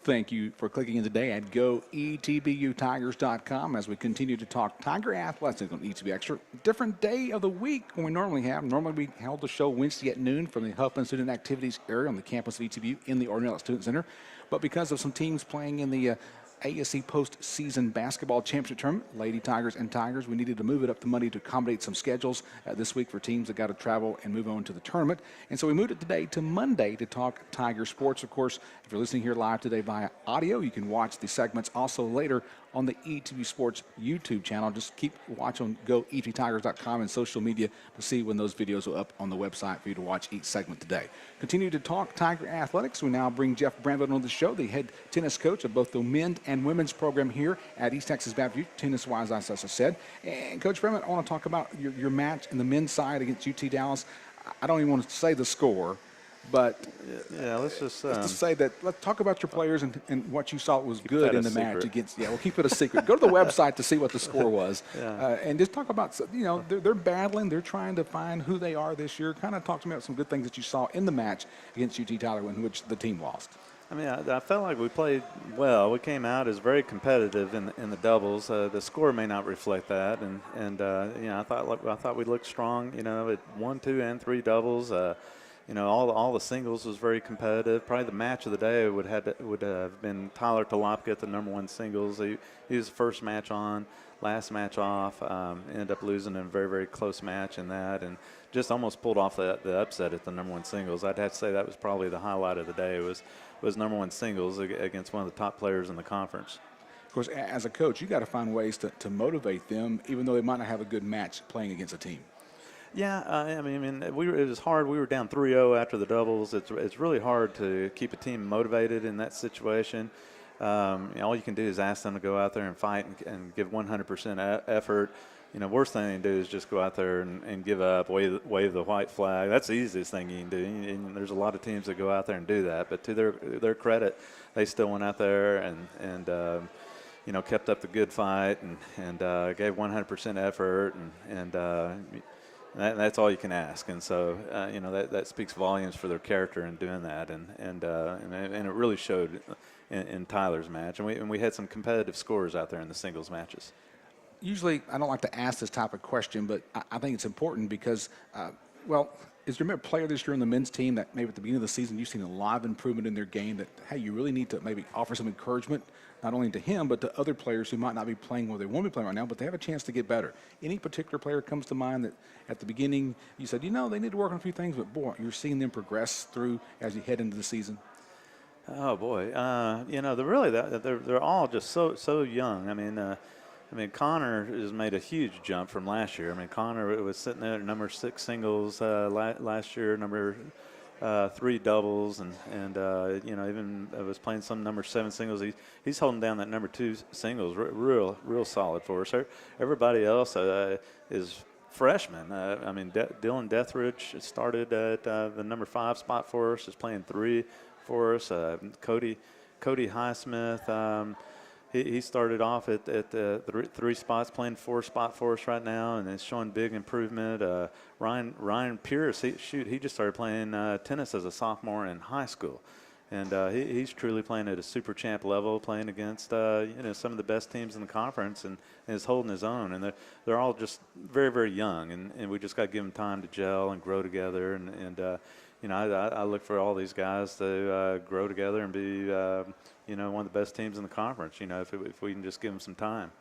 Thank you for clicking in today at GoETBUTigers.com as we continue to talk Tiger athletics on ETB Extra. Different day of the week than we normally have. Normally we held the show Wednesday at noon from the Huffman Student Activities area on the campus of ETBU in the Ordinary Student Center. But because of some teams playing in the ASC postseason basketball championship tournament, Lady Tigers and Tigers, we needed to move it up to Monday to accommodate some schedules this week for teams that got to travel and move on to the tournament. And so we moved it today to Monday to talk Tiger sports. Of course, if you're listening here live today via audio, you can watch the segments also later on the ETB Sports YouTube channel. Just keep watching GoETBTigers.com and social media to see when those videos are up on the website for you to watch each segment today. Continue to talk Tiger athletics. We now bring Jeff Bramlett on the show, the head tennis coach of both the men's and women's program here at East Texas Baptist, tennis-wise, as I said. And Coach Bramlett, I want to talk about your match in the men's side against UT Dallas. I don't even want to say the score, but yeah, let's just say that. Let's talk about your players and what you saw was good in the match against. Yeah, we'll keep it a secret. Go to the website to see what the score was, and just talk about. They're battling. They're trying to find who they are this year. Kind of talk to me about some good things that you saw in the match against UT Tyler, in which the team lost. I mean, I felt like we played well. We came out as very competitive in the doubles. The score may not reflect that, and I thought we looked strong. At 1, 2, and 3 doubles. All the singles was very competitive. Probably the match of the day would have been Tyler Tolopka, the #1 singles. He was the first match on, last match off. Ended up losing in a very, very close match in that, and just almost pulled off the upset at the #1 singles. I'd have to say that was probably the highlight of the day. Was #1 singles against one of the top players in the conference. Of course, as a coach, you got to find ways to motivate them, even though they might not have a good match playing against a team. Yeah, it was hard. We were down 3-0 after the doubles. It's really hard to keep a team motivated in that situation. All you can do is ask them to go out there and fight and give 100% effort. Worst thing they can do is just go out there and give up, wave the white flag. That's the easiest thing you can do. And there's a lot of teams that go out there and do that. But to their credit, they still went out there and kept up the good fight and gave 100% effort and that's all you can ask, and so that speaks volumes for their character in doing that, and it really showed in Tyler's match, and we had some competitive scores out there in the singles matches. Usually, I don't like to ask this type of question, but I think it's important because, is there a player this year on the men's team that maybe at the beginning of the season you've seen a lot of improvement in their game that, hey, you really need to maybe offer some encouragement, not only to him, but to other players who might not be playing where they want to be playing right now, but they have a chance to get better? Any particular player comes to mind that at the beginning you said, they need to work on a few things, but boy, you're seeing them progress through as you head into the season? Oh boy, they're all just so young. I mean, Connor has made a huge jump from last year. Connor was sitting there at #6 singles last year, #3 doubles, and even was playing some #7 singles. He's holding down that #2 singles real solid for us. Everybody else is freshmen. Dylan Deathridge started at the #5 spot for us. Is playing 3 for us. Cody Highsmith. He started off at the 3 spots, playing 4 spot for us right now, and is showing big improvement. Ryan Pierce, he just started playing tennis as a sophomore in high school, and he's truly playing at a super champ level, playing against some of the best teams in the conference, and is holding his own. And they're all just very, very young, and we just got to give them time to gel and grow together. I look for all these guys to grow together and be one of the best teams in the conference, if we can just give them some time.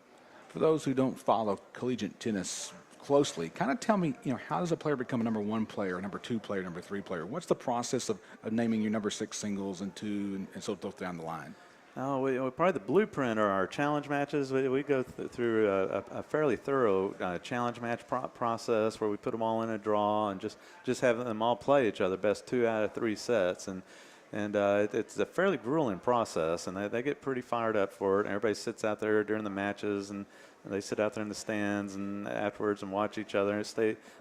For those who don't follow collegiate tennis closely, kind of tell me, how does a player become a #1 player, #2 player, #3 player? What's the process of naming your #6 singles and 2 and so forth down the line? We probably the blueprint are our challenge matches. We go through a fairly thorough challenge match process where we put them all in a draw and just have them all play each other best 2 out of 3 sets. And it's a fairly grueling process, and they get pretty fired up for it. And everybody sits out there during the matches, and they sit out there in the stands and afterwards and watch each other. And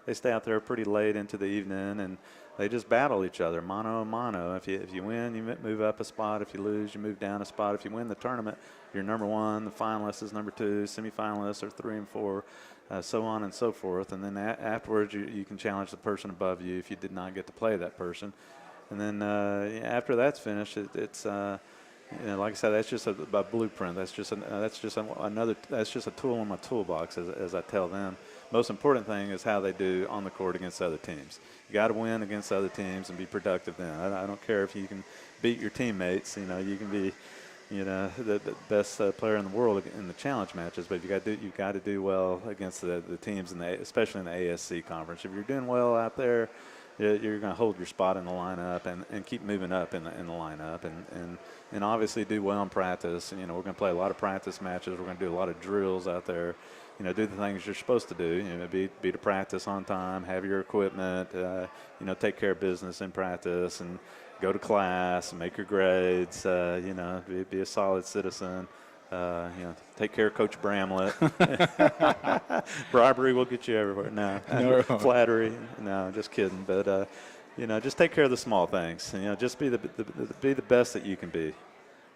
they stay out there pretty late into the evening, and they just battle each other, mano a mano. If you win, you move up a spot. If you lose, you move down a spot. If you win the tournament, you're #1. The finalist is #2. Semifinalists are 3 and 4, so on and so forth. And then afterwards, you can challenge the person above you if you did not get to play that person. And then after that's finished, it's like I said, that's just a blueprint. That's just a tool in my toolbox, as I tell them. Most important thing is how they do on the court against other teams. You got to win against other teams and be productive then. I don't care if you can beat your teammates. You can be, the best player in the world in the challenge matches, but you got to do well against the teams especially in the ASC conference. If you're doing well out there, you're going to hold your spot in the lineup and keep moving up in the lineup and obviously do well in practice. We're going to play a lot of practice matches. We're going to do a lot of drills out there. Do the things you're supposed to do. Be to practice on time, have your equipment. Take care of business in practice and go to class and make your grades. Be a solid citizen. Take care of Coach Bramlett. Bribery will get you everywhere. No. Flattery. No, just kidding. But just take care of the small things. Just be the best that you can be.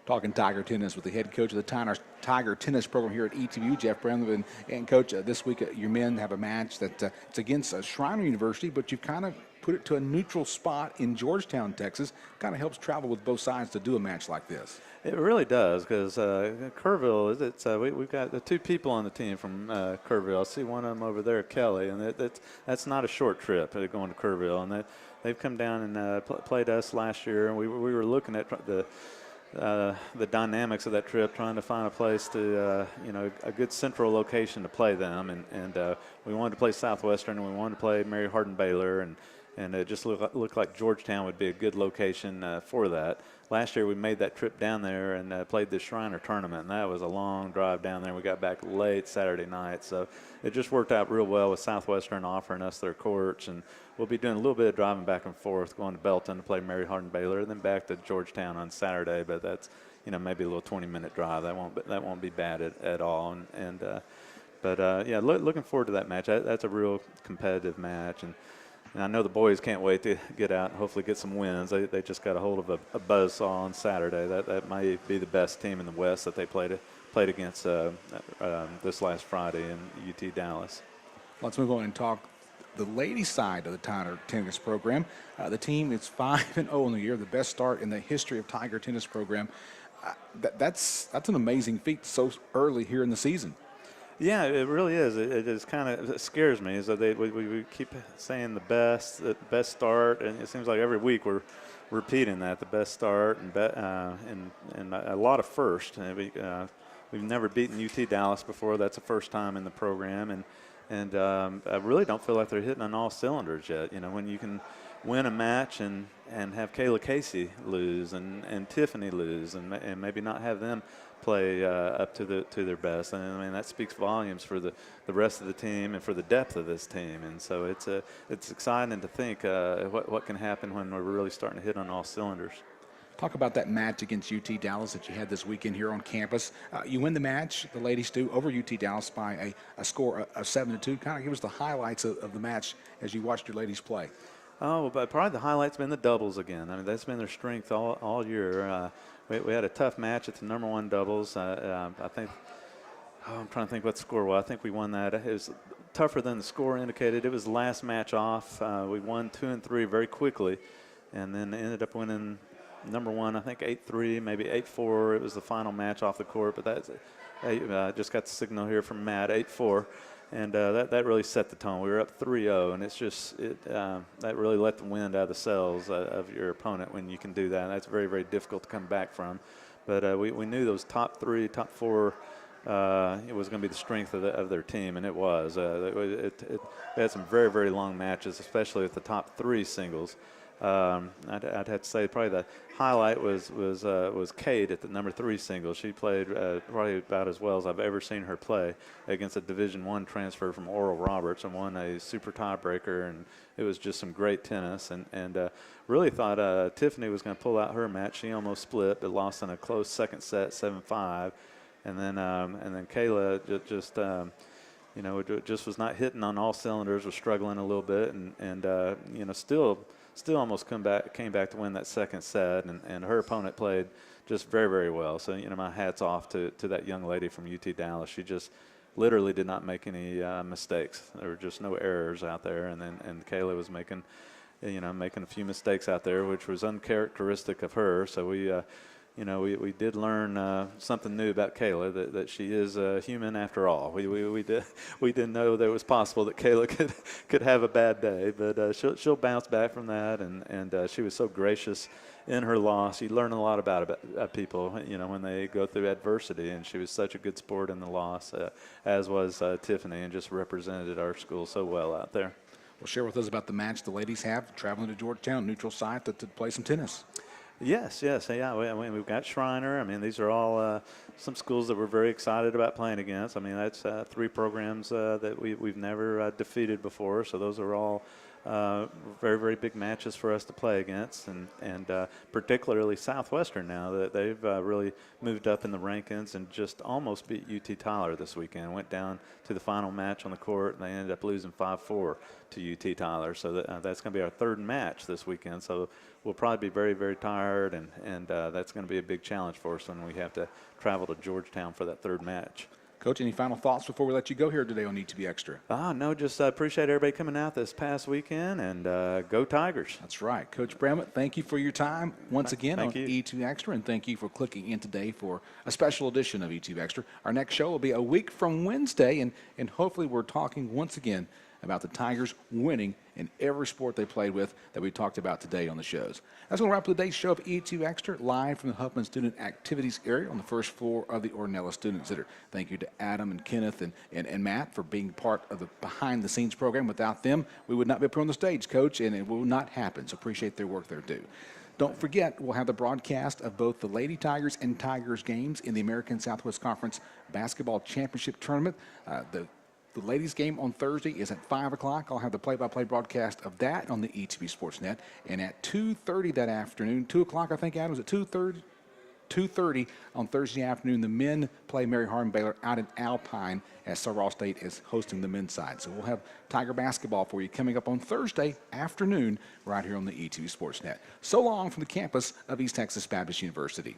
Talking Tiger tennis with the head coach of the Tiger tennis program here at ETBU, Jeff Bramlett. And Coach, this week your men have a match that it's against Schreiner University, but you've kind of put it to a neutral spot in Georgetown, Texas. Kind of helps travel with both sides to do a match like this. It really does, because Kerrville, we've got the two people on the team from Kerrville. I see one of them over there, Kelly, and that's not a short trip going to Kerrville. And they've come down and played us last year, and we were looking at the dynamics of that trip, trying to find a place to, a good central location to play them. And we wanted to play Southwestern, and we wanted to play Mary Hardin Baylor, and it just looked like Georgetown would be a good location for that. Last year we made that trip down there and played the Schreiner tournament, and that was a long drive down there. We got back late Saturday night, so it just worked out real well with Southwestern offering us their courts, and we'll be doing a little bit of driving back and forth, going to Belton to play Mary Hardin Baylor, and then back to Georgetown on Saturday. But that's maybe a little 20-minute drive. That won't be bad at all. Looking forward to that match. That's a real competitive match, and I know the boys can't wait to get out and hopefully get some wins. They just got a hold of a buzzsaw on Saturday. That might be the best team in the West that they played against this last Friday in UT Dallas. Let's move on and talk the ladies' side of the Tiger tennis program. The team is 5-0 in the year, the best start in the history of Tiger tennis program. That's an amazing feat so early here in the season. Yeah, it really is. It scares me is that we keep saying the best start, and it seems like every week we're repeating that, the best start and a lot of first. We've never beaten UT Dallas before. That's the first time in the program, and I really don't feel like they're hitting on all cylinders yet. When you can win a match and have Kayla Casey lose and Tiffany lose and maybe not have them play up to their best. And I mean, that speaks volumes for the rest of the team and for the depth of this team. And so it's exciting to think what can happen when we're really starting to hit on all cylinders. Talk about that match against UT Dallas that you had this weekend here on campus. You win the match, the ladies do, over UT Dallas by a score of 7-2. Kind of give us the highlights of the match as you watched your ladies play. Oh, but probably the highlight's been the doubles again. I mean, that's been their strength all year. We had a tough match at the number one doubles. I think, I'm trying to think what the score was. I think we won that. It was tougher than the score indicated. It was the last match off. We won 2 and 3 very quickly, and then ended up winning number one, I think 8-3, maybe 8-4. It was the final match off the court, but I just got the signal here from Matt, 8-4. And that really set the tone. We were up 3-0, and it's just that really let the wind out of the sails of your opponent when you can do that. And that's very, very difficult to come back from. But we knew those top 3, top 4, it was going to be the strength of their team, and it was. They had some very, very long matches, especially with the top 3 singles. I'd have to say probably the highlight was Kate at the number 3 singles. She played probably about as well as I've ever seen her play against a Division I transfer from Oral Roberts and won a super tiebreaker, and it was just some great tennis. And really thought Tiffany was going to pull out her match. She almost split, but lost in a close second set, 7-5. And then Kayla just was not hitting on all cylinders, was struggling a little bit, and still almost came back to win that second set, and her opponent played just very, very well. So, my hat's off to that young lady from UT Dallas. She just literally did not make any mistakes. There were just no errors out there, and Kayla was making a few mistakes out there, which was uncharacteristic of her. So we we did learn something new about Kayla, that she is a human after all. We didn't know that it was possible that Kayla could have a bad day, but she'll bounce back from that, and she was so gracious in her loss. You learn a lot about people, when they go through adversity, and she was such a good sport in the loss, as was Tiffany, and just represented our school so well out there. Well, share with us about the match the ladies have traveling to Georgetown, neutral site, to play some tennis. Yes, yeah. We've got Shriner. I mean, these are all some schools that we're very excited about playing against. I mean, that's 3 programs that we've never defeated before. So those are all very, very big matches for us to play against, and particularly Southwestern now that they've really moved up in the rankings and just almost beat UT Tyler this weekend. Went down to the final match on the court, and they ended up losing 5-4 to UT Tyler. So that's going to be our 3rd match this weekend. So we'll probably be very, very tired, and that's going to be a big challenge for us when we have to travel to Georgetown for that 3rd match. Coach, any final thoughts before we let you go here today on ETB Extra? No, just appreciate everybody coming out this past weekend, and go Tigers. That's right. Coach Bramlett, thank you for your time once again on you. ETB Extra, and thank you for clicking in today for a special edition of ETB Extra. Our next show will be a week from Wednesday, and hopefully we're talking once again about the Tigers winning in every sport they played with that we talked about today on the shows. That's going to wrap up today's show of E2 Extra, live from the Huffman Student Activities area on the first floor of the Ornella Student Center. Thank you to Adam and Kenneth and Matt for being part of the behind-the-scenes program. Without them, we would not be up here on the stage, Coach, and it will not happen. So appreciate their work there, too. Don't forget, we'll have the broadcast of both the Lady Tigers and Tigers games in the American Southwest Conference Basketball Championship Tournament. The ladies' game on Thursday is at 5 o'clock. I'll have the play-by-play broadcast of that on the ETB Sportsnet. And at 2:30 that afternoon, 2 o'clock, I think, Adam, was it 2:30? 2:30 on Thursday afternoon, the men play Mary Hardin Baylor out in Alpine as Sul State is hosting the men's side. So we'll have Tiger basketball for you coming up on Thursday afternoon right here on the ETB Sportsnet. So long from the campus of East Texas Baptist University.